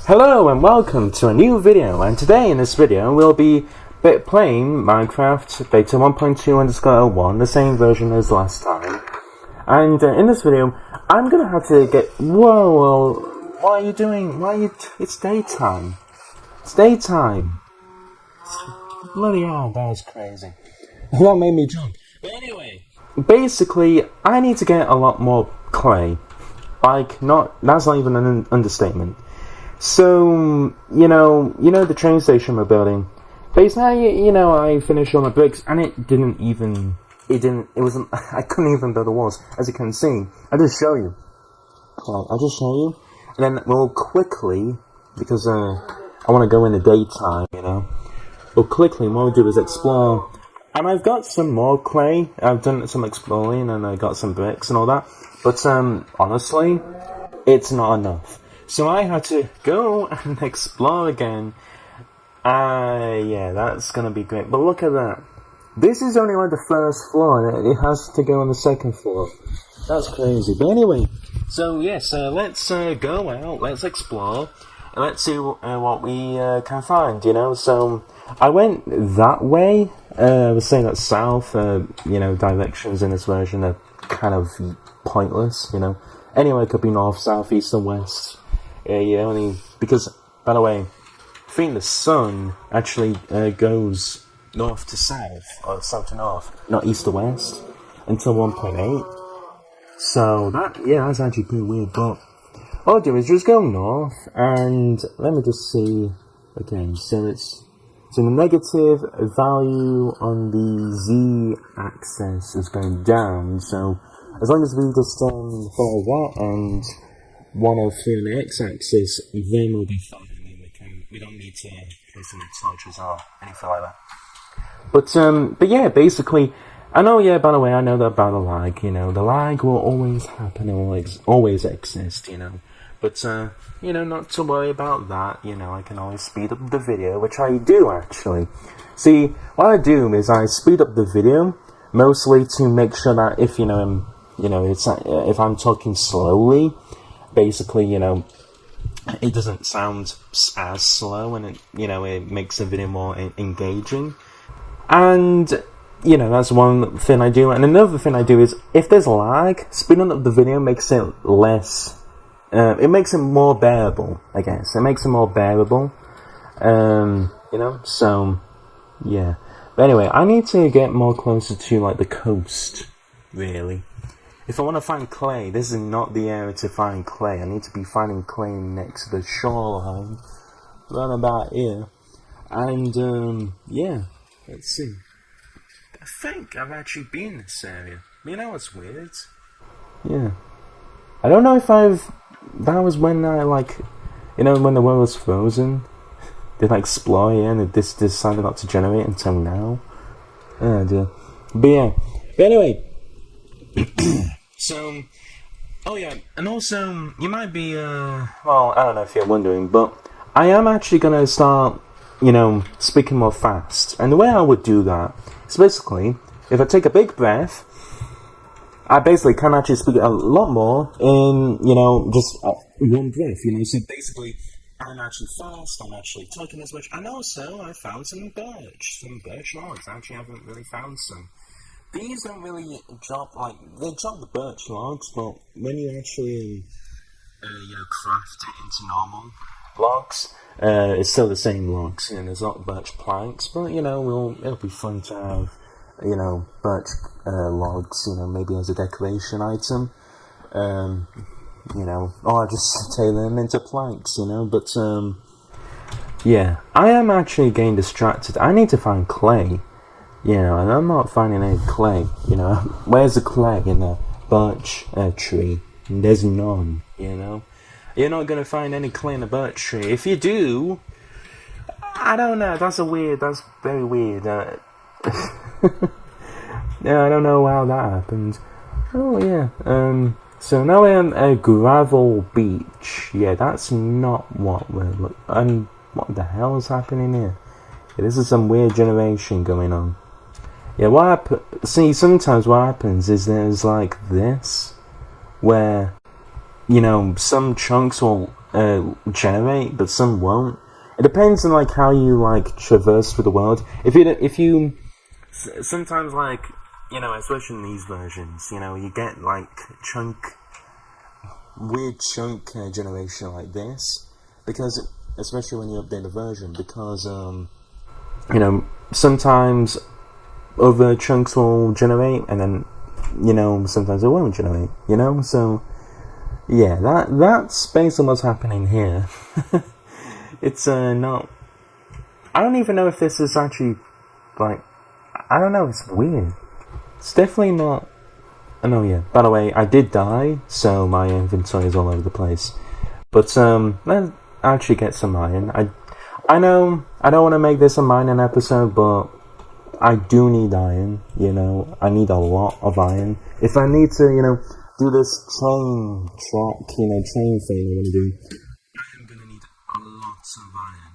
Hello and welcome to a new video, and today in this video we'll be playing Minecraft beta 1.2_1, the same version as last time. And in this video I'm gonna have to get... Whoa, what are you doing? It's daytime. It's daytime. Bloody hell, that was crazy. That made me jump. But anyway, basically I need to get a lot more clay. That's not even an understatement. So, you know the train station we're building. Basically, I finished all my bricks, and I couldn't even build the walls, as you can see. I'll just show you. And then we'll quickly, because I want to go in the daytime, We'll quickly, what we'll do is explore. And I've got some more clay. I've done some exploring, and I got some bricks and all that. But, honestly, it's not enough. So I had to go and explore again. Yeah, that's gonna be great. But look at that. This is only like the first floor, and it has to go on the second floor. That's crazy. But anyway, so yes, let's go out, let's explore, and let's see what we can find, So I went that way. I was saying that south, directions in this version are kind of pointless, Anyway, it could be north, south, east, and west. Because, by the way, I think the sun actually goes north to south, or south to north, not east to west, until 1.8. So that's actually pretty weird. But all I'll do is just go north, and let me just see. Okay, so the negative value on the z-axis is going down. So as long as we just follow that and 103 on the x-axis, then we'll be fine. We don't need to place any torches or anything like that. But yeah, basically, by the way, I know that about the lag, the lag will always happen, always exist, But, not to worry about that, I can always speed up the video, which I do, actually. See, what I do is I speed up the video, mostly to make sure that if, if I'm talking slowly, basically, it doesn't sound as slow, and it makes the video more engaging. And, that's one thing I do. And another thing I do is, if there's lag, speeding up the video makes it less, it makes it more bearable, I guess. It makes it more bearable, so, yeah. But anyway, I need to get more closer to, the coast, really. If I want to find clay, this is not the area to find clay. I need to be finding clay next to the shoreline, right about here. And, yeah, let's see. I think I've actually been in this area. It's weird. Yeah. I don't know if that was when I, when the world was frozen. Did I explore here and this decided not to generate until now? Oh, dear. But yeah. But anyway. So, oh yeah, and also, you might be, I don't know if you're wondering, but I am actually going to start, speaking more fast. And the way I would do that is basically, if I take a big breath, I basically can actually speak a lot more in, just one breath, So basically, I'm actually fast, I'm actually talking as much, and also I found some birch logs. I actually haven't really found some. These don't really drop, they drop the birch logs, but when you actually, craft it into normal logs, it's still the same logs, there's not birch planks, but, it'll be fun to have, birch, logs, maybe as a decoration item, or just tailor them into planks, but, yeah, I am actually getting distracted. I need to find clay. And I'm not finding any clay, Where's the clay in a birch tree? There's none, You're not going to find any clay in a birch tree. If you do, I don't know, that's very weird. Yeah, I don't know how that happened. Oh, yeah. So now we're on a gravel beach. Yeah, that's not what we're what the hell is happening here? Yeah, this is some weird generation going on. Yeah, sometimes what happens is there's this, where, some chunks will generate, but some won't. It depends on like how you like traverse through the world. If you sometimes like, you know, especially in these versions, you know, you get like weird chunk generation like this, because especially when you update the version, because you know, sometimes other chunks will generate, and then, you know, sometimes it won't generate, you know. So yeah, that's basically what's happening here. It's not. I don't even know if this is actually like. I don't know. It's weird. It's definitely not. Oh no, yeah. By the way, I did die, so my inventory is all over the place. But let's actually get some iron. I know I don't want to make this a mining episode, but I do need iron. You know, I need a lot of iron. If I need to, you know, do this train thing I want to do, I'm gonna need a lot of iron.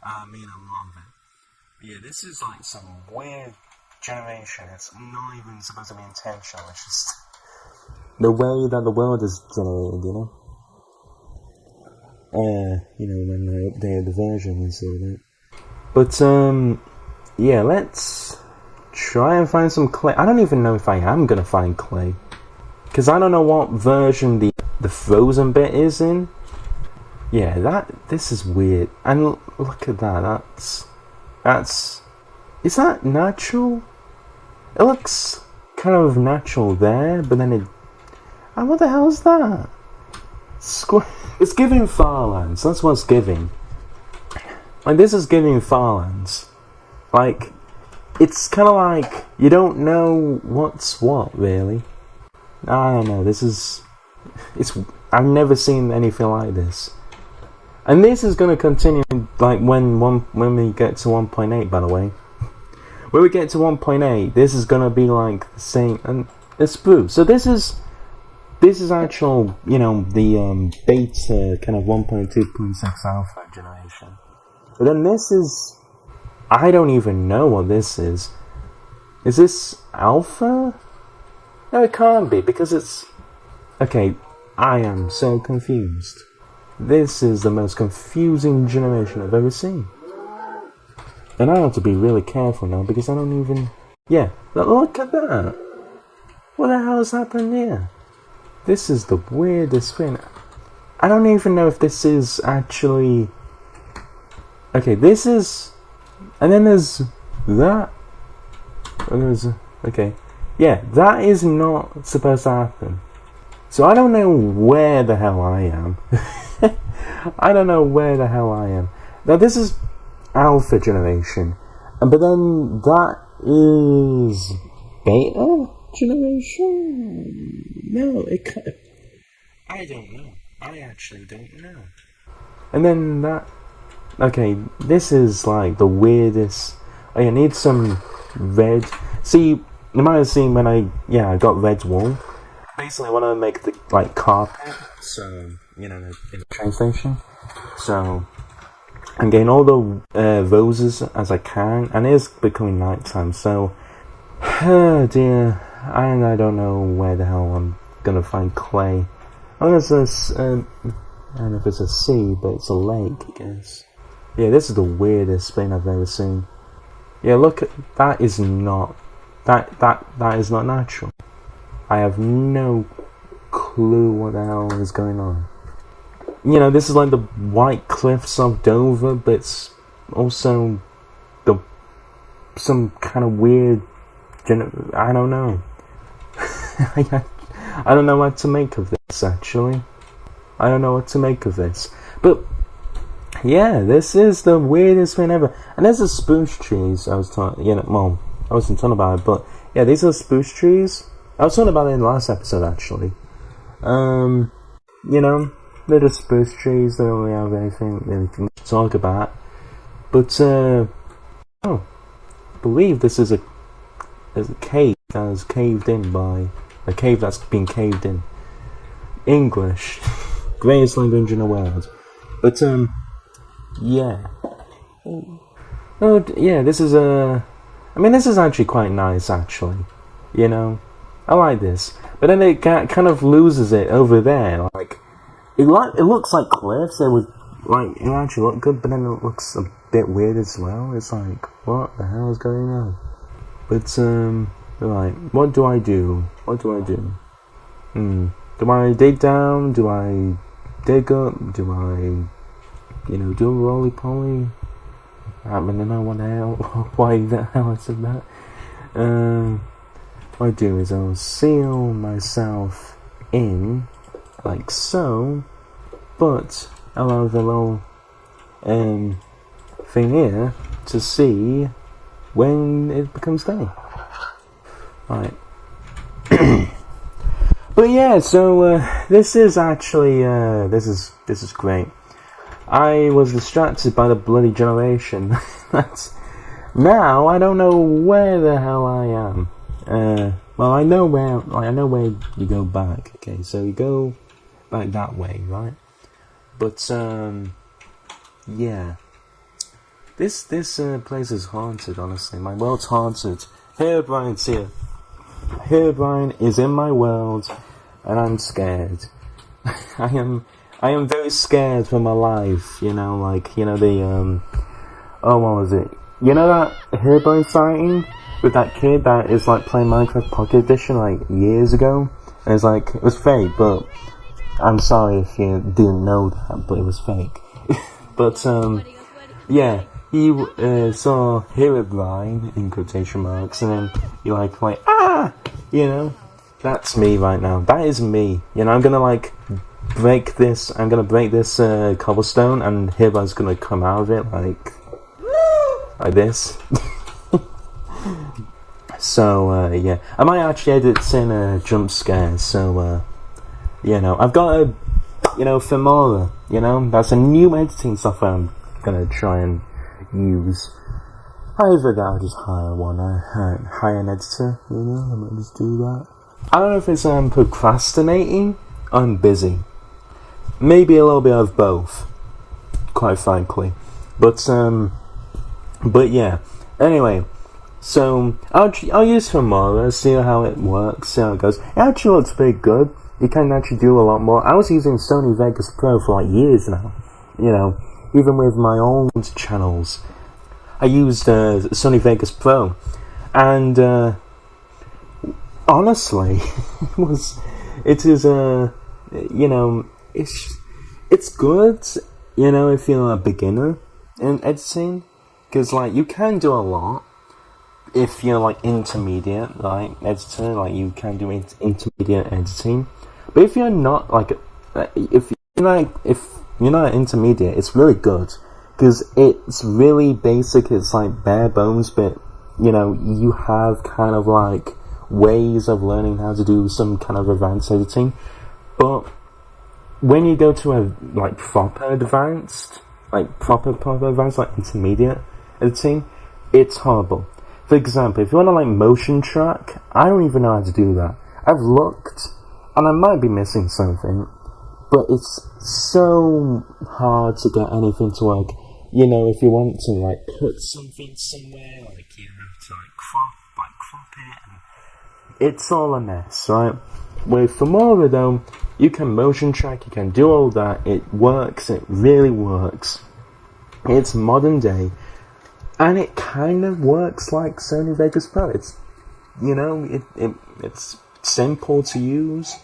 I mean, a lot of it. Yeah, this is like some weird generation. It's not even supposed to be intentional. It's just the way that the world is generated, you know. You know, when they updated the version and so that. But yeah, let's try and find some clay. I don't even know if I am gonna find clay, because I don't know what version the frozen bit is in. Yeah, this is weird. And look at that. Is that natural? It looks kind of natural there, but then it. And what the hell is that? It's giving Farlands. That's what it's giving. Like, this is giving Farlands. Like, it's kind of like you don't know what's what, really. I don't know. I've never seen anything like this. And this is going to continue, like, when we get to 1.8, by the way. When we get to 1.8, this is going to be, like, the same, and it's blue. So this is actual, you know, the beta kind of 1.2.6 alpha generation. But then this is, I don't even know what this is. Is this alpha? No, it can't be, because it's, okay, I am so confused. This is the most confusing generation I've ever seen. And I have to be really careful now, because I don't even... Yeah, look at that! What the hell has happened here? This is the weirdest thing. I don't even know if this is actually... Okay, this is... And then there's that. And there's... Okay. Yeah, that is not supposed to happen. So I don't know where the hell I am. I don't know where the hell I am. Now this is alpha generation. But then that is beta generation? No, it can't. I don't know. I actually don't know. And then that... Okay, this is like the weirdest... Oh, I need some red... See, you might have seen when I got red wool. Basically, I want to make the, like, carpet. So, you know, in the train station. So, I'm getting all the roses as I can. And it is becoming nighttime, so... Oh, dear. And I don't know where the hell I'm gonna find clay. Oh, there's this, I don't know if it's a sea, but it's a lake, I guess. Yeah, this is the weirdest thing I've ever seen. Yeah, look at, that is not, that is not natural. I have no clue what the hell is going on. You know, this is like the White Cliffs of Dover, but it's also some kind of weird, I don't know. I don't know what to make of this, actually. I don't know what to make of this. But, yeah, this is the weirdest thing ever. And there's the spruce trees I was talking, well, I wasn't talking about it, but, yeah, these are spruce trees. I was talking about it in the last episode, actually. You know, they're just spruce trees, they don't really have anything really to talk about. But, I believe this is a cave that is caved in by... A cave that's been caved in. English. Greatest language in the world. But, yeah. Oh, yeah, this is this is actually quite nice, actually. You know? I like this. But then it kind of loses it over there. Like, it looks like cliffs. It would like it actually look good, but then it looks a bit weird as well. It's like, what the hell is going on? But right, what do I do? What do I do? Do I dig down? Do I dig up? Do I, do a roly poly? I don't know why the hell I said that. What I do is I'll seal myself in, like so, but I'll have a little thing here to see when it becomes day. Right. But yeah, so this is actually this is great. I was distracted by the bloody generation. Now I don't know where the hell I am. Well, I know where you go back. Okay, so you go back that way, right? But yeah, this place is haunted. Honestly, my world's haunted. Herobrine's here. Herobrine is in my world, and I'm scared. I am very scared for my life. The oh, what was it? You know that Herobrine sighting with that kid that is like playing Minecraft Pocket Edition like years ago? And it's like, it was fake, but I'm sorry if you didn't know that, but it was fake. But yeah, he saw Herobrine in quotation marks, and then he like ah, that's me right now. That is me. I'm gonna break this. I'm gonna break this cobblestone, and Herobrine's gonna come out of it like this. So yeah, I might actually edit in jump scares. So I've got a Filmora. That's a new editing software I'm gonna try and use. Either that or just hire an editor. I might just do that. I don't know if it's procrastinating. I'm busy. Maybe a little bit of both, quite frankly. But yeah. Anyway, so I'll use Filmora, see how it works, see how it goes. It actually looks pretty good. You can actually do a lot more. I was using Sony Vegas Pro for like years now. Even with my old channels, I used Sony Vegas Pro, and honestly, it's good, if you're a beginner in editing, because you can do a lot if you're intermediate editor, you can do intermediate editing. But if you're not if you're not intermediate, it's really good, because it's really basic. It's bare bones, but you have kind of ways of learning how to do some kind of advanced editing. But when you go to a proper advanced, intermediate editing, it's horrible. For example, if you want to motion track, I don't even know how to do that. I've looked, and I might be missing something, but it's so hard to get anything to work. If you want to put something somewhere, you have to crop it, and it's all a mess, right? With Filmora though, you can motion track, you can do all that. It works. It really works. It's modern day, and it kind of works like Sony Vegas Pro. It's it's simple to use.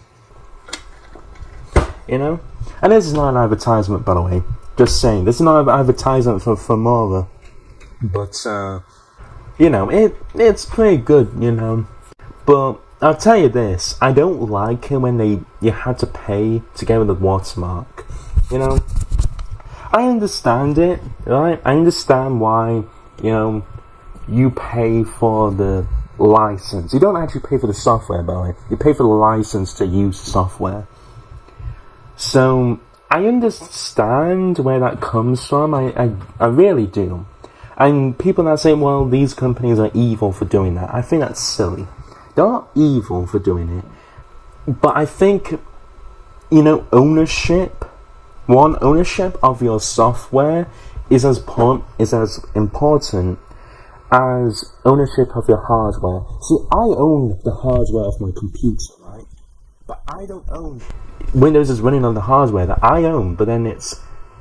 And this is not an advertisement, by the way. Just saying, this is not an advertisement for Filmora, but it's pretty good, But I'll tell you this: I don't like it when you had to pay to get rid of the watermark. I understand it, right? I understand why you pay for the license. You don't actually pay for the software, by the way. You pay for the license to use software. So I understand where that comes from. I really do. And people that say, well, these companies are evil for doing that, I think that's silly. They're not evil for doing it. But I think, ownership of your software is as important as ownership of your hardware. See, I own the hardware of my computer, right? But I don't own. Windows is running on the hardware that I own, but then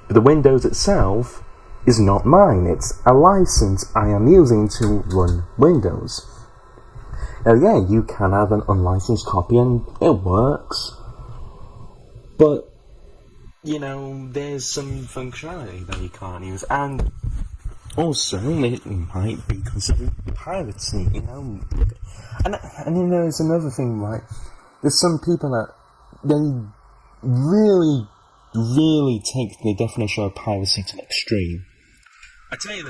the Windows itself is not mine. It's a license I am using to run Windows. Now, yeah, you can have an unlicensed copy and it works. But, there's some functionality that you can't use. And also, it might be considered piracy, And there's another thing, right? There's some people that they really, really take the definition of piracy to the extreme. I tell you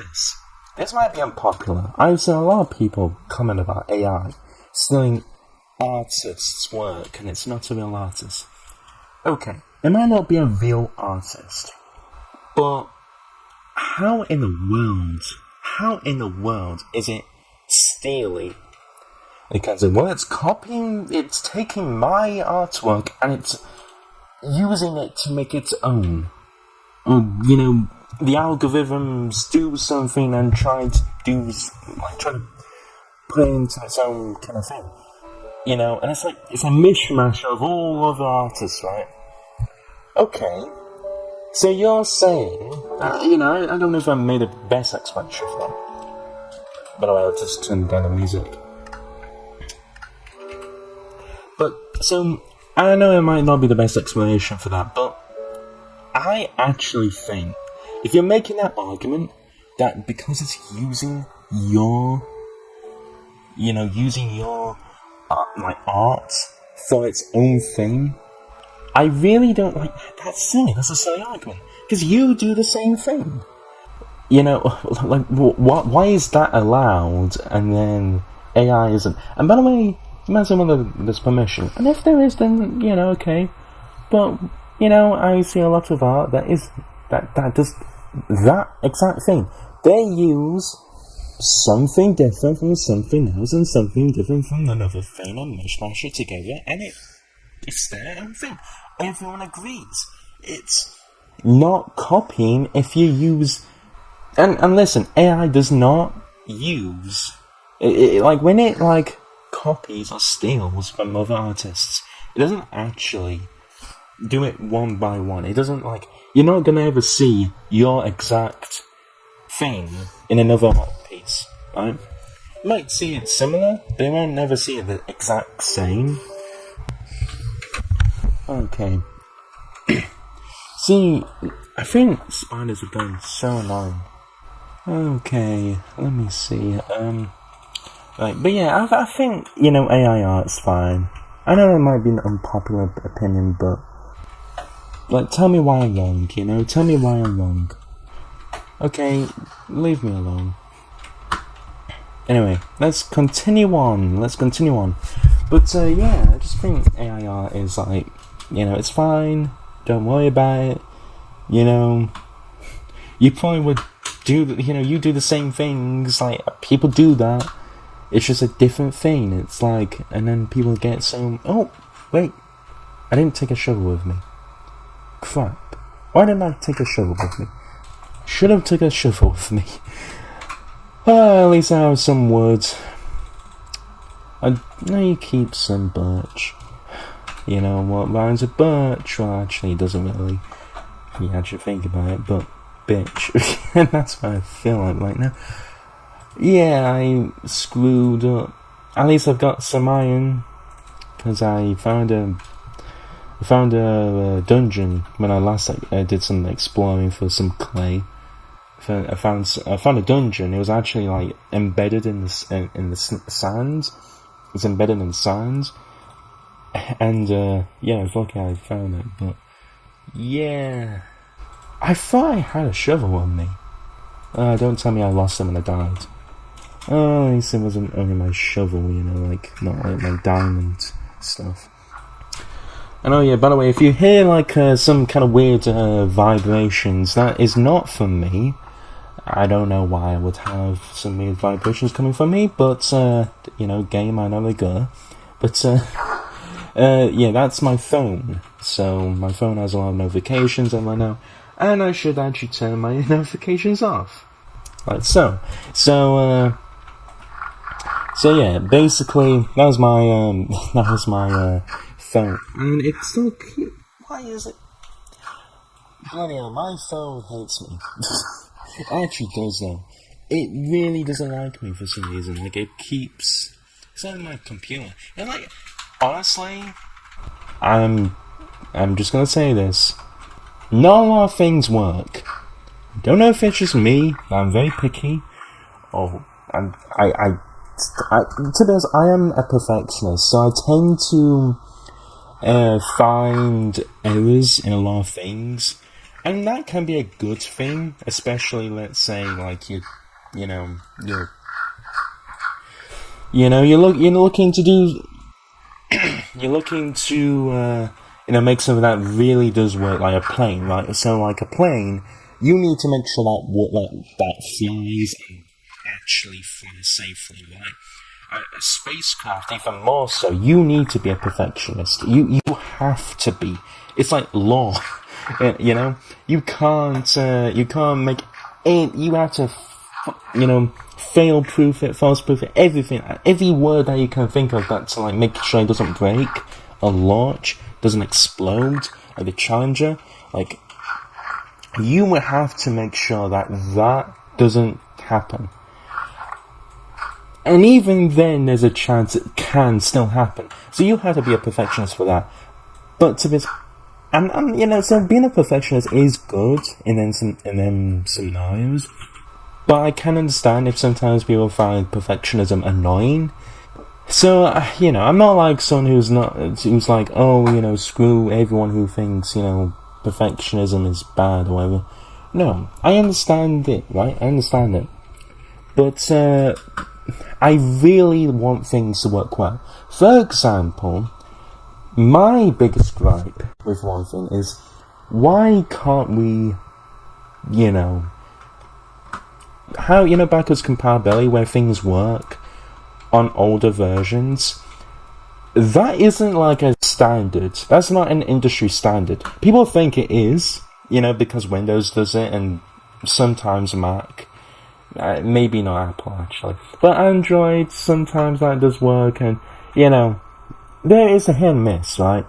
this might be unpopular. I've seen a lot of people comment about AI stealing artists' work, and it's not a real artist. Okay, it might not be a real artist, but how in the world is it stealing? Because it's copying, it's taking my artwork and it's using it to make its own. The algorithms do something and try to put it into its own kind of thing. And it's a mishmash of all other artists, right? Okay. So you're saying, I don't know if I made the best explanation for that. By the way, I'll just turn down the music. But, so, I know it might not be the best explanation for that, but I actually think, if you're making that argument, that because it's using your art for its own thing, I really don't like that. That's silly. That's a silly argument. Because you do the same thing. Why is that allowed and then AI isn't? And by the way, imagine whether there's permission. And if there is, then, okay. But, I see a lot of art that does that exact thing. They use something different from something else and something different from another thing and mishmash it together, and it's their own thing. Everyone agrees. It's not copying if you use... And listen, AI does not use... when it copies or steals from other artists, it doesn't actually do it one by one. It doesn't, you're not going to ever see your exact thing in another art piece, right? You might see it similar, but you won't never see it the exact same. Okay. See, I think spiders have gone so annoying. Okay, let me see. But yeah, I think, AI art's fine. I know it might be an unpopular opinion, but tell me why I'm wrong, tell me why I'm wrong. Okay, leave me alone. Anyway, let's continue on. But yeah, I just think AI art is it's fine. Don't worry about it. You probably would do, you do the same things. People do that. It's just a different thing. It's and then people get so. Oh, wait, I didn't take a shovel with me. Crap. Why didn't I take a shovel with me? Should have took a shovel with me. Well, at least I have some wood. I may keep some birch. What rhymes with birch? Well, actually, it doesn't really. If you actually think about it, but bitch. And that's what I feel like right now. Yeah, I screwed up. At least I've got some iron. Because I found a dungeon when I last did some exploring for some clay. I found a dungeon. It was actually embedded in the sands. It was embedded in the sands, and yeah, I was lucky I found it. But yeah, I thought I had a shovel on me. Don't tell me I lost them and I died. Oh, at least it wasn't only my shovel, not my diamond stuff. And oh yeah, by the way, if you hear some kind of weird vibrations, that is not from me. I don't know why I would have some weird vibrations coming from me, but game, I know they go. But yeah, that's my phone. So my phone has a lot of notifications and whatnot, and I should actually turn my notifications off. So yeah, basically that was my phone, and it still keep. Why is it? Bloody hell, my phone hates me. It actually does though. It really doesn't like me for some reason. Like it keeps. It's on my computer, and like honestly, I'm just gonna say this. Not a lot of things work. Don't know if it's just me. I'm very picky. Oh, I to be honest, I am a perfectionist, so I tend to find errors in a lot of things, and that can be a good thing, especially let's say like you're looking to do, you're looking to make something that really does work, like a plane, right? So like a plane, you need to make sure that flies and actually flies safely, right? A spacecraft, even more so, you need to be a perfectionist. You have to be. It's like law, You can't make it. You have to, fail proof it, false proof it, everything. Every word that you can think of that to like make sure it doesn't break or launch, doesn't explode, like the Challenger. Like, you will have to make sure that doesn't happen. And even then, there's a chance it can still happen. So you have to be a perfectionist for that. But to be, so being a perfectionist is good in them scenarios. But I can understand if sometimes people find perfectionism annoying. So I'm not like someone who's like, oh, screw everyone who thinks perfectionism is bad or whatever. No, I understand it, right? I understand it. But I really want things to work well. For example, my biggest gripe with one thing is, why can't we, backwards compatibility where things work on older versions? That isn't like a standard. That's not an industry standard. People think it is, because Windows does it and sometimes Mac. Maybe not Apple, actually. But Android, sometimes that does work, and, there is a hit and miss, right?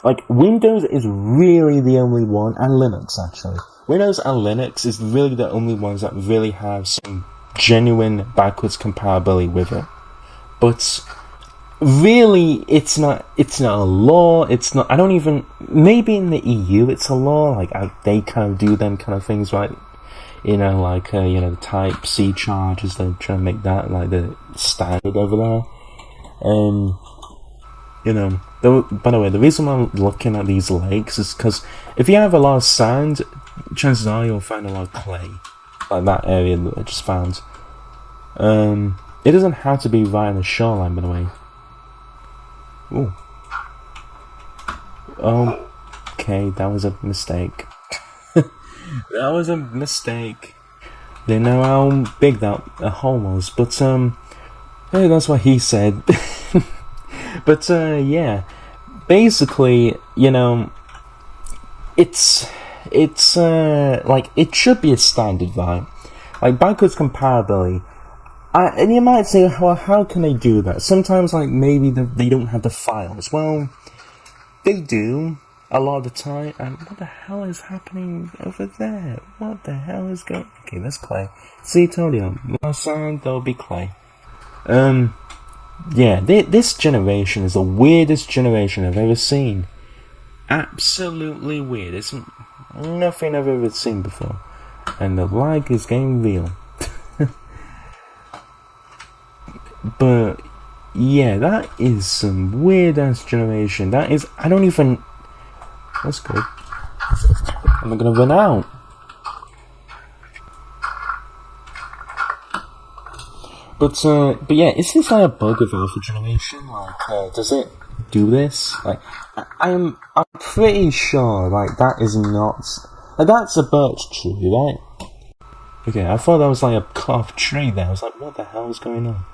Like, Windows is really the only one, and Linux, actually. Windows and Linux is really the only ones that really have some genuine backwards compatibility with it. But, really, it's not a law, I don't even, maybe in the EU it's a law, like, they kind of do them kind of things, right? The Type-C chargers, they're trying to make that, like, the standard over there. By the way, the reason I'm looking at these lakes is because if you have a lot of sand, chances are you'll find a lot of clay. Like that area that I just found. It doesn't have to be right on the shoreline, by the way. Ooh. Okay, that was a mistake. That was a mistake. Didn't know how big that hole was, but hey, that's what he said. But yeah, basically, it's like it should be a standard, right? Like backwards compatibility. And you might say, well, how can they do that? Sometimes, like maybe they don't have the files. Well, they do. A lot of the time, and what the hell is happening over there? What the hell is going? Okay, that's clay. See, told you, last time there'll be clay. Yeah, this generation is the weirdest generation I've ever seen. Absolutely weird. It's nothing I've ever seen before, and the lag is getting real. But yeah, that is some weird ass generation. That is, I don't even. That's good. I'm not gonna run out. But yeah, is this like a bug of Alpha Generation? Like, does it do this? Like, I'm pretty sure, like, that is not... Like, that's a birch tree, right? Okay, I thought that was like a carved tree there. I was like, what the hell is going on?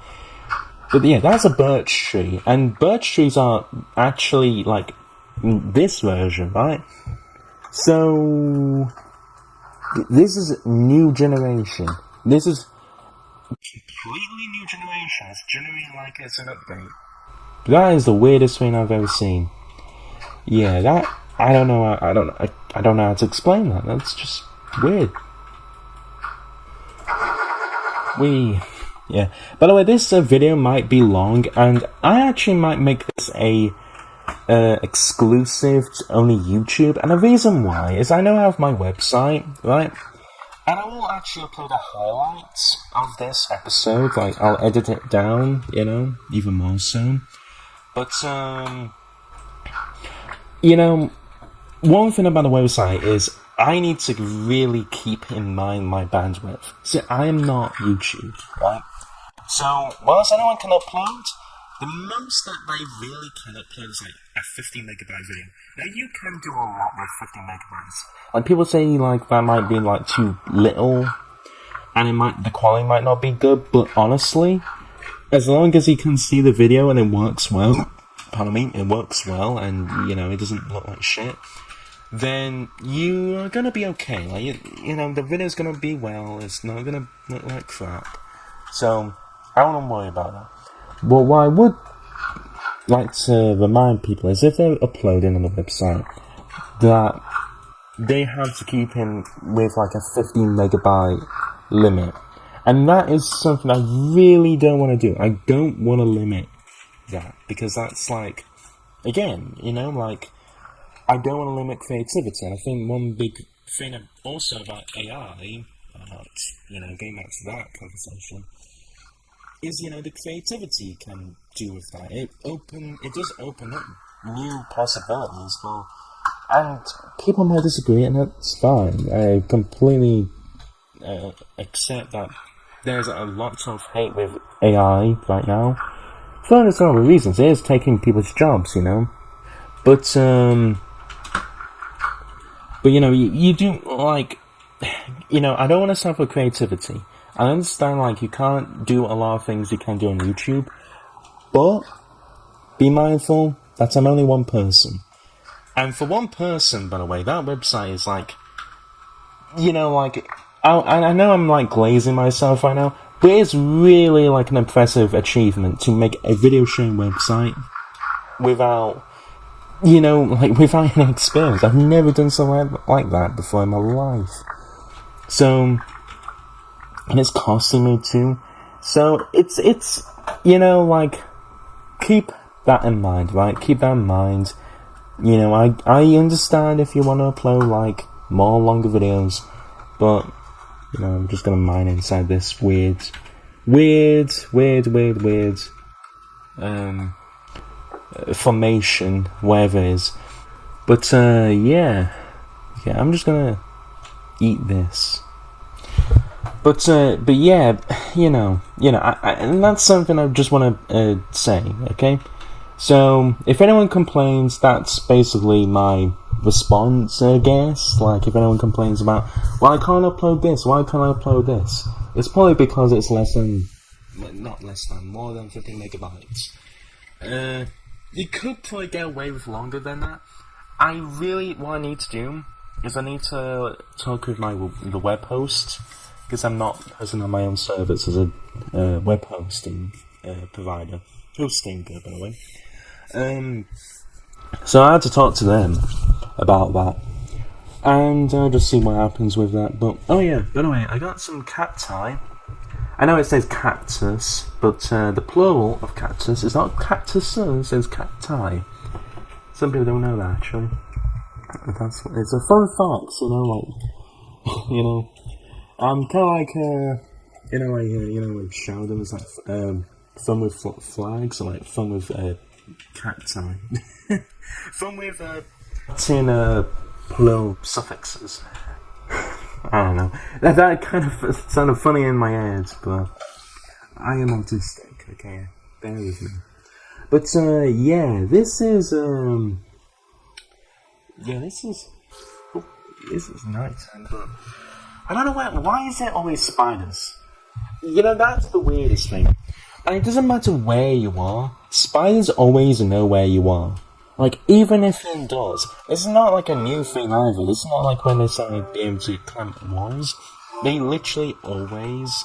But yeah, that's a birch tree. And birch trees are actually, like, this version, right? So this is new generation. This is completely new generation. It's generating like it's an update. That is the weirdest thing I've ever seen. Yeah, that I don't know. I don't know how to explain that. That's just weird. Yeah. By the way, this video might be long, and I actually might make this a exclusive to only YouTube. And the reason why is I know I have my website, right? And I will actually upload the highlights of this episode. Like, I'll edit it down, even more so. But one thing about the website is I need to really keep in mind my bandwidth. See, I am not YouTube, right? So, whilst anyone can upload, the most that they really can upload is like a 50 megabyte video. Now, you can do a lot with 50 megabytes. Like, people say like that might be like too little, and the quality might not be good, but honestly, as long as you can see the video and it works well, it works well, and it doesn't look like shit, then you are gonna be okay. Like, the video's gonna be well, it's not gonna look like crap. So, I wouldn't worry about that. But what I would like to remind people is if they're uploading on the website, that they have to keep in with like a 15 megabyte limit. And that is something I really don't want to do. I don't want to limit that, because that's like, again, I don't want to limit creativity. And I think one big thing also about AI, going back to that conversation, is, the creativity you can do with that. It does open up new possibilities, and people might disagree, and that's fine. I completely accept that there's a lot of hate with AI right now. For understandable reasons, it is taking people's jobs, But, you do, like, I don't want to suffer creativity. I understand, you can't do a lot of things you can do on YouTube, but be mindful that I'm only one person. And for one person, by the way, that website is I know I'm, glazing myself right now, but it's really, an impressive achievement to make a video sharing website without, without any experience. I've never done something like that before in my life. So, and it's costing me too. So, it's keep that in mind, right? Keep that in mind. I understand if you want to upload, more longer videos, but, I'm just gonna mine inside this weird, formation, whatever it is. But, yeah, I'm just gonna eat this. But yeah, and that's something I just want to say, okay? So, if anyone complains, that's basically my response, I guess. If anyone complains about, well, I can't upload this, why can't I upload this? It's probably because it's more than 50 megabytes. You could probably get away with longer than that. What I need to do is I need to talk with the web host, because I'm not hosting on my own servers as a web hosting provider. Hosting, by the way. So I had to talk to them about that, and I'll just see what happens with that. But, oh yeah, by the way, I got some cacti. I know it says cactus, but the plural of cactus is not cactuses, it says cacti. Some people don't know that, actually. It's a fun fact, I'm kind of like Sheldon was fun with flags, or fun with cacti. Fun with plural suffixes. I don't know. That kind of sounded funny in my head, but I am autistic, okay? Bear with me. But, yeah, this is nice, but I don't know why is it always spiders? That's the weirdest thing. And it doesn't matter where you are, spiders always know where you are. Even if you're indoors, it's not a new thing either. It's not when they started being able to climb walls. They literally always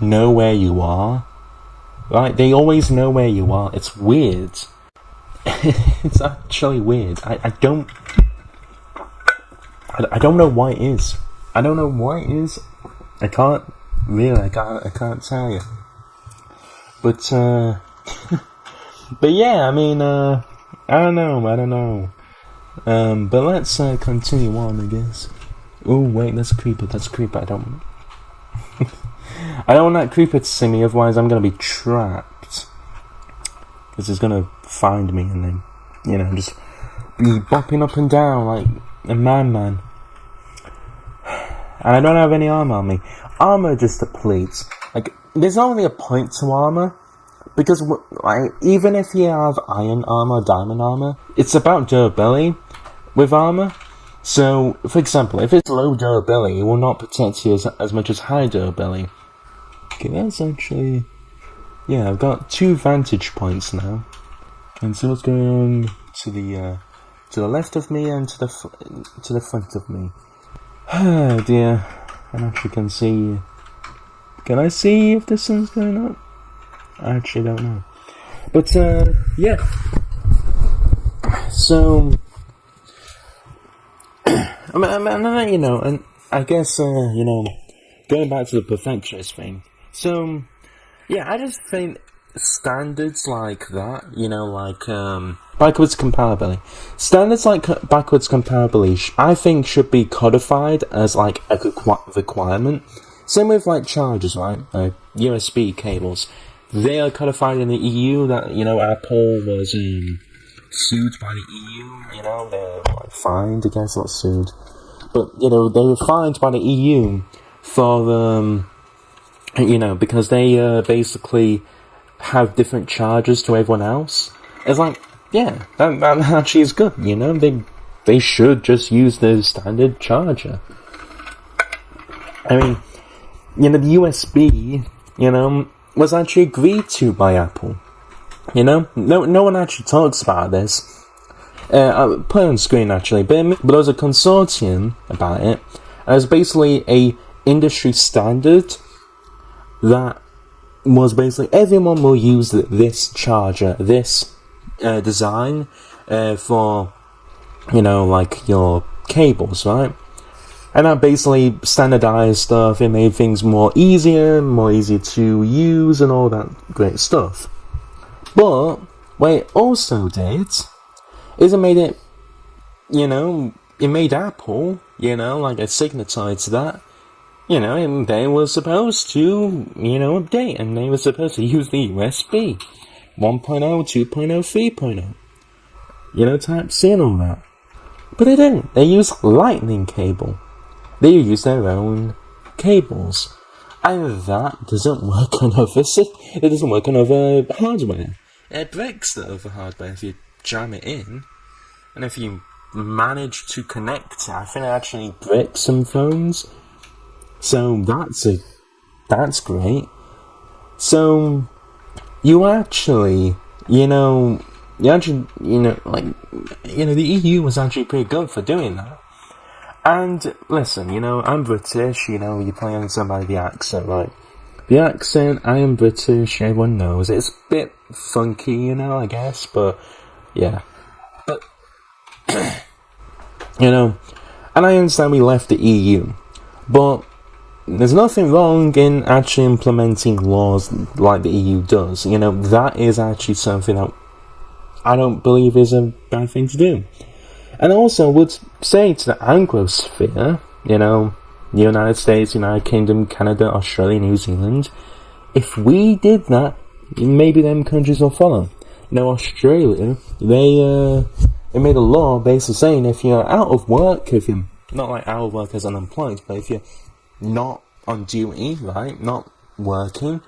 know where you are. Right? They always know where you are. It's weird. it's actually weird. I don't know why it is. I don't know why it is. I can't tell you. But but yeah, I mean, I don't know. But let's continue on, I guess. Oh wait, that's a creeper. I don't want that creeper to see me, otherwise I'm gonna be trapped. Because he's gonna find me and then, just be bopping up and down like a man. And I don't have any armor on me. Armor just depletes. Like, there's not really a point to armor. Because, like, even if you have iron armor, diamond armor, it's about durability with armor. So, for example, if it's low durability, it will not protect you as much as high durability. Okay, that's actually... Yeah, I've got 2 vantage points now. And see what's going on to the left of me and to the front of me. Oh dear, I actually can see... Can I see if the sun's going up? I actually don't know. But, yeah. So... and I guess, going back to the perfectionist thing. So, yeah, I just think standards like that, backwards compatibility. Standards like backwards compatibility, I think, should be codified as, like, a requirement. Same with, like, chargers, right? USB cables. They are codified in the EU that, Apple was, sued by the EU, they're, like, fined, I guess, not sued. But, they were fined by the EU for, because they, basically have different chargers to everyone else. It's like, yeah, that actually is good, they should just use the standard charger. I mean, the USB, was actually agreed to by Apple. No one actually talks about this. I'll put it on screen actually, but there was a consortium about it, and it was basically a industry standard that was basically everyone will use this charger, this design for, like your cables, right? And that basically standardized stuff. It made things more easier to use and all that great stuff. But what it also did is it made it, it made Apple, like a signatory to that. And they were supposed to, update, and they were supposed to use the USB 1.0, 2.0, 3.0, Type-C and all that. But they didn't. They used lightning cable. They use their own cables. And that doesn't work on other hardware. It breaks the other hardware if you jam it in. And if you manage to connect it, I think it actually breaks some phones. So that's great. So the EU was actually pretty good for doing that. And listen, I'm British, you probably understand by the accent, right? The accent, I am British, everyone knows. It's a bit funky, I guess, but yeah. But and I understand we left the EU, but there's nothing wrong in actually implementing laws like the EU does. That is actually something that I don't believe is a bad thing to do. And also would say to the Anglosphere, the United States, United Kingdom, Canada, Australia, New Zealand, if we did that, maybe them countries will follow. Australia, they made a law basically saying if you're out of work, if you're not like out of work as unemployed, but if you're not on duty, right, not working,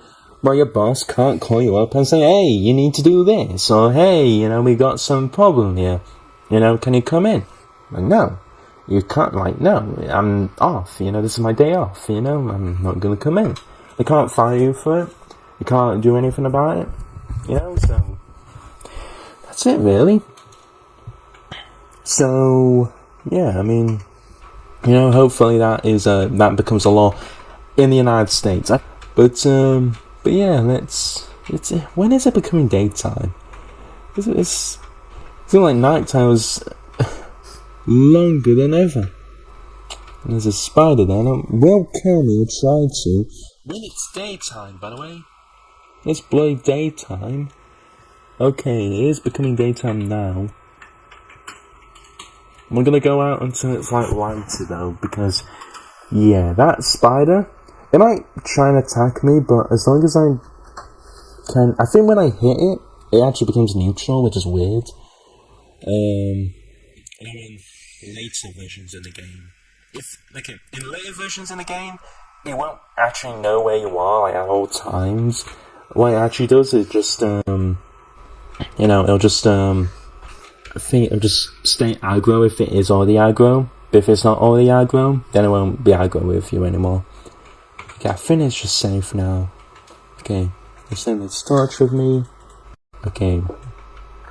well, your boss can't call you up and say, hey, you need to do this, or hey, we got some problem here, can you come in? Like, no, you can't, no, I'm off, this is my day off, I'm not gonna come in. They can't fire you for it, you can't do anything about it, so, that's it, really. So, yeah, I mean, hopefully that that becomes a law in the United States. But yeah, when is it becoming daytime? seemed like nighttime was longer than ever. And there's a spider there. Will kill me or try to. When it's daytime, by the way. It's bloody daytime. Okay, it is becoming daytime now. We're gonna go out until it's like lighter though, because yeah, that spider, it might try and attack me, but as long as I can, I think when I hit it, it actually becomes neutral, which is weird. In later versions in the game, in later versions in the game, it won't actually know where you are like at all times. What it actually does is just it'll just I think it'll just stay aggro if it is already aggro. But if it's not already aggro, then it won't be aggro with you anymore. Okay, I think it's just safe now. Okay, it's in its touch with me. Okay,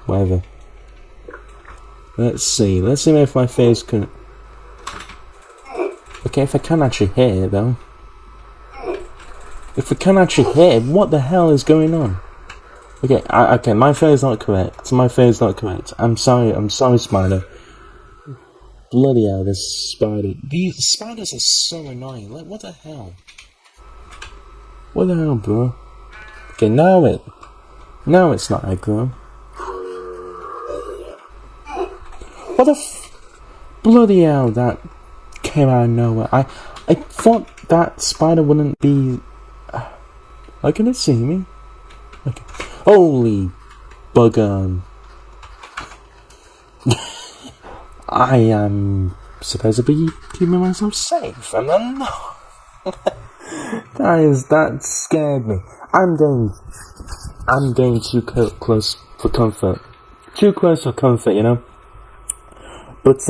whatever. Let's see if my face can... Okay, if I can actually hit it though. If we can actually hit it, what the hell is going on? Okay, okay, my fear is not correct. I'm sorry, spider. Bloody hell, this spider. These spiders are so annoying. Like, what the hell? What the hell, bro? Okay, now it's not aggro. What the bloody hell, that came out of nowhere. I thought that spider wouldn't be... Oh, can it see me? Okay. Holy bugger. I am supposed to be keeping myself safe, and I'm not. That scared me. I'm going too close for comfort. Too close for comfort, you know? But,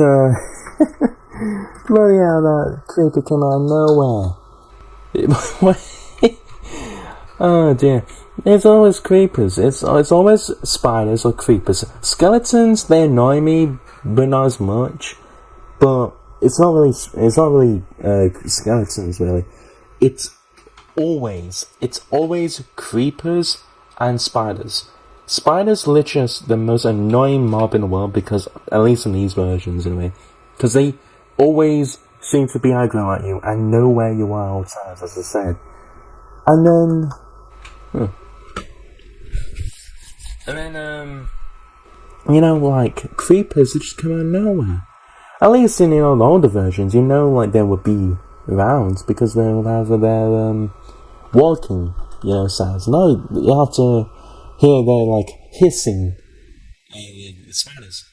bloody hell, that creeper came out of nowhere. Oh dear. It's always creepers. It's always spiders or creepers. Skeletons, they annoy me, but not as much. But it's not really skeletons really. It's always creepers and spiders. Spiders literally are the most annoying mob in the world, because at least in these versions anyway, because they always seem to be aggro at you and know where you are all times, as I said. And then like, creepers, they just come out of nowhere. At least in, the older versions, like, there would be rounds, because they would have their, walking, sounds. No, you have to hear their, like, hissing. The spiders,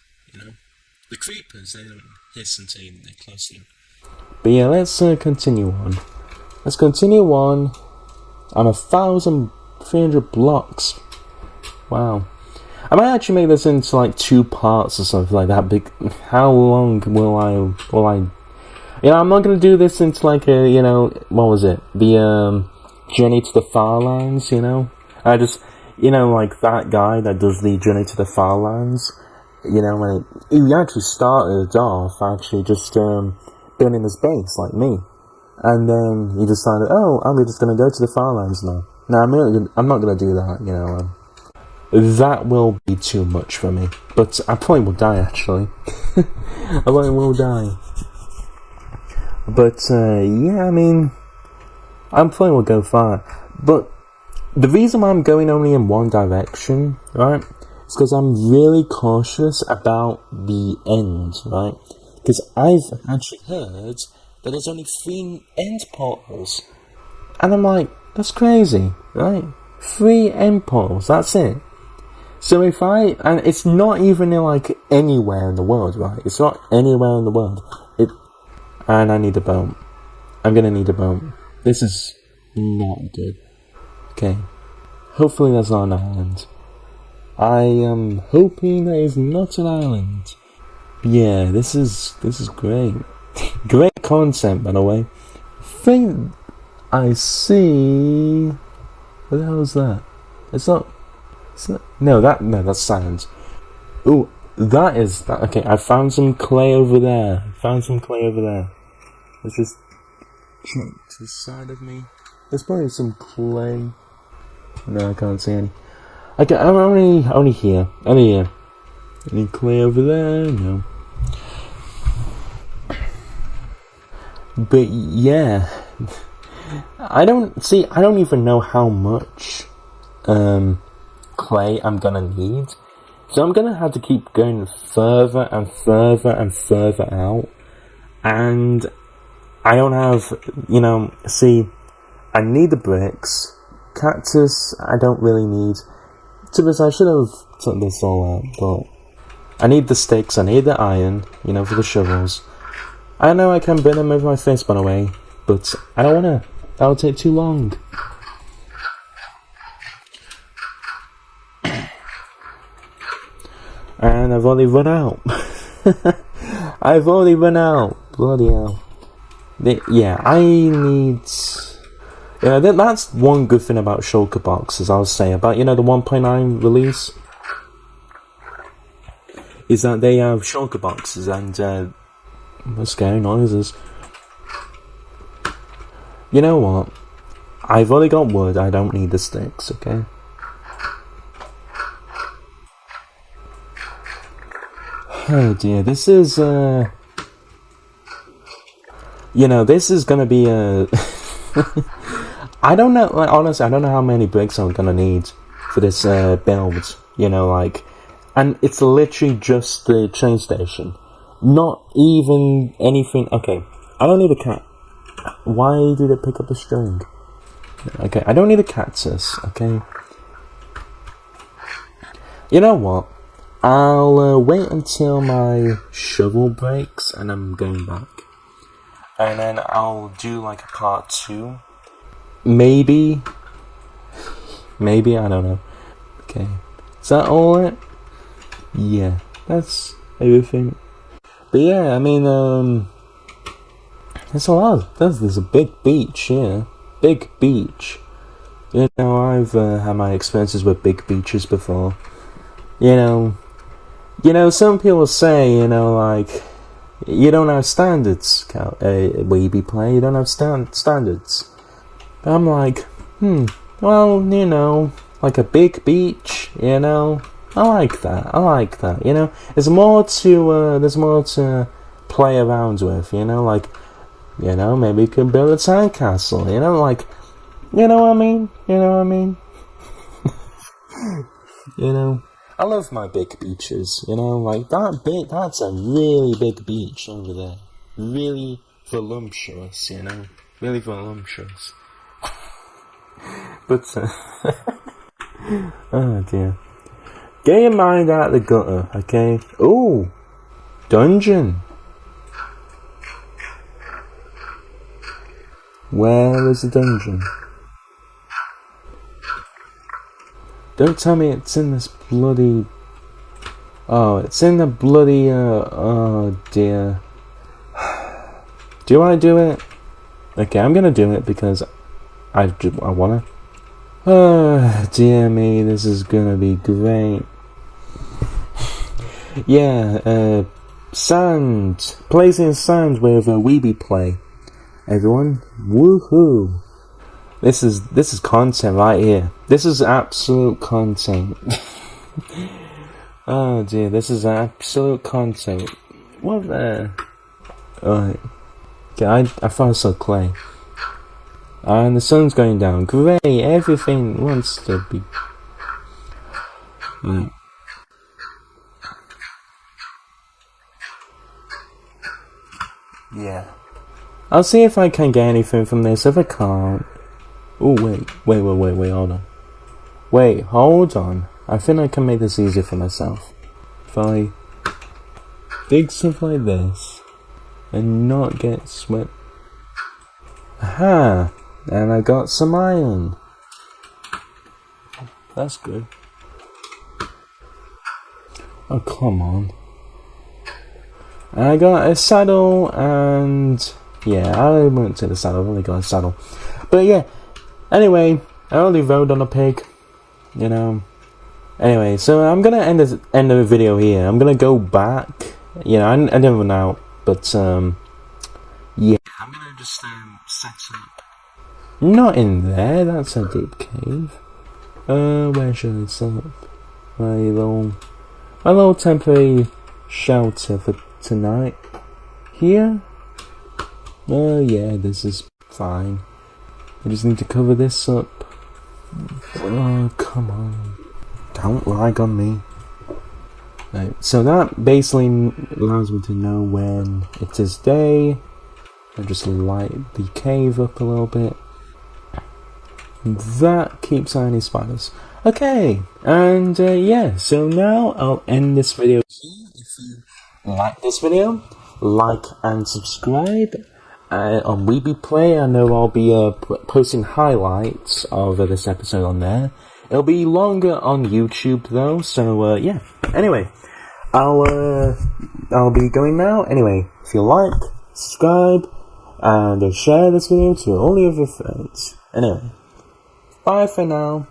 The creepers, they don't hiss until they're close to you. But yeah, let's continue on. I'm 1,300 blocks. Wow. I might actually make this into like 2 parts or something like that. How long will I? I'm not gonna do this into like a, what was it? The Journey to the Far Lands. I just, like that guy that does the Journey to the Far Lands. When he actually started off actually just building his base like me. And then he decided, I'm just going to go to the Farlands now. No, I'm not going to do that, that will be too much for me. But I probably will die, actually. I probably will die. But, yeah, I probably will go far. But the reason why I'm going only in one direction, right, is because I'm really cautious about the end, right? Because I've actually heard that there's only 3 end portals. And I'm like, that's crazy, right? 3 end portals, that's it. So and it's not even in like anywhere in the world, right? It's not anywhere in the world. And I need a boat. I'm gonna need a boat. This is not good. Okay. Hopefully that's not an island. I am hoping that it's not an island. Yeah, this is great. Great content, by the way. Think I see. What the hell is that? No, that's sand. Ooh, that is that. Okay, I found some clay over there. Let's just check to the side of me. There's probably some clay. No, I can't see any. Okay, I'm only here. Any clay over there? No. But yeah, I don't even know how much clay I'm gonna need. So I'm gonna have to keep going further and further and further out. And I don't have, I need the bricks. Cactus, I don't really need. To be honest, I should have took this all out, but I need the sticks, I need the iron, for the shovels. I know I can burn them with my fist, by the way, but I don't wanna. That'll take too long. And I've already run out. I've already run out. Bloody hell. I need. That's one good thing about shulker boxes, I would say, about, the 1.9 release. Is that they have shulker boxes and, what's scary noises. You know what? I've already got wood, I don't need the sticks, okay? Oh dear, this is, this is gonna be a... I don't know, honestly, I don't know how many bricks I'm gonna need for this, build, and it's literally just the train station. Not even anything, okay, I don't need a cat. Why did it pick up a string? Okay, I don't need a cactus, okay? You know what? I'll wait until my shovel breaks and I'm going back. And then I'll do like a part 2. Maybe, I don't know. Okay, is that all it? Yeah, that's everything. But yeah, I mean, there's a lot. There's a big beach here. Big beach. I've had my experiences with big beaches before. Some people say, you don't have standards, Weeby Play. You don't have standards. But I'm like, well, like a big beach, I like that. There's more to play around with, maybe you could build a sandcastle, you know what I mean? I love my big beaches, that's a really big beach over there. Really voluptuous, really voluptuous. But, oh dear. Get your mind out of the gutter, okay? Ooh, dungeon. Where is the dungeon? Don't tell me it's in this bloody... Oh, it's in the bloody... Oh dear. Do I do it? Okay, I'm gonna do it because I wanna. Oh, dear me, this is gonna be great. Yeah, sand. Blazing sand with a Weeby Play. Everyone, woohoo! This is content right here. This is absolute content. Oh dear, this is absolute content. What the? Alright. Okay, I thought I saw clay. And the sun's going down. Great, everything wants to be... Yeah. I'll see if I can get anything from this. If I can't... Oh, wait, hold on. Wait, hold on. I think I can make this easier for myself. If I dig stuff like this and not get swept. Aha! And I got some iron. That's good. Oh, come on. And I got a saddle and... Yeah, I won't take the saddle, I've only got a saddle. But yeah, anyway, I only rode on a pig, Anyway, so I'm gonna end the video here. I'm gonna go back. I didn't run out, but yeah. I'm gonna just set up. Not in there. That's a deep cave. Where should I set up? My little. my little temporary shelter for tonight. Here? Oh yeah, this is fine. I just need to cover this up. Oh, come on. Don't lag on me. Right, so that basically allows me to know when it is day. I just light the cave up a little bit. And that keeps out any spiders. Okay, and yeah, so now I'll end this video here. If you like this video, like and subscribe. On Weeby Play, I know I'll be posting highlights of this episode on there. It'll be longer on YouTube though, so yeah. Anyway, I'll be going now. Anyway, if you like, subscribe, and share this video to all of your friends. Anyway, bye for now.